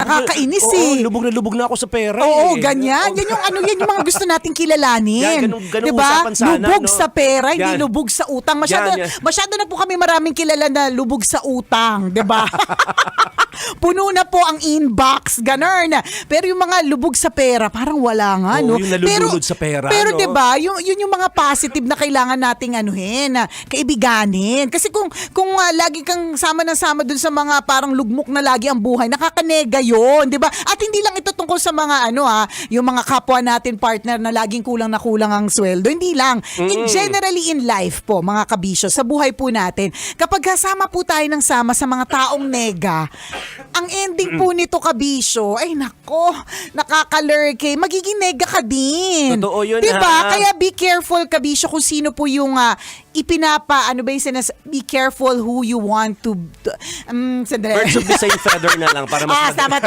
nakakainis lubog na ako sa pera. Oo, ganyan. Yan yung yan yung mga gusto nating kilalanin. Ganun diba? usapan sana, Lubog no? sa pera, hindi Yan. lubog sa utang. Masyado na po kami maraming kilala na lubog sa utang, 'di ba? Puno na po ang inbox, ganun. Pero yung mga lubog sa pera, parang wala nga, no? Yung nalululod sa pera, pero no? 'di ba, yun yung mga positive na kailangan nating kaibiganin. Kasi kung lagi kang sama ng sama dun sa mga parang lugmok na lagi ang buhay, nakakanega yun, 'di ba? At hindi lang ito tungkol sa mga yung mga kapwa natin partner na laging kulang na kulang ang sweldo. Hindi lang. Generally in life po, mga kabisyo, sa buhay po natin, kapag kasama po tayo ng sama sa mga taong nega, ang ending po nito, kabisyo, ay nako, nakakalurke, magiging nega ka din. Totoo yun, diba? ha? Kaya be careful, kabisyo, kung sino po yung be careful who you want to sandali. Birds of the same feather na lang para mas tama.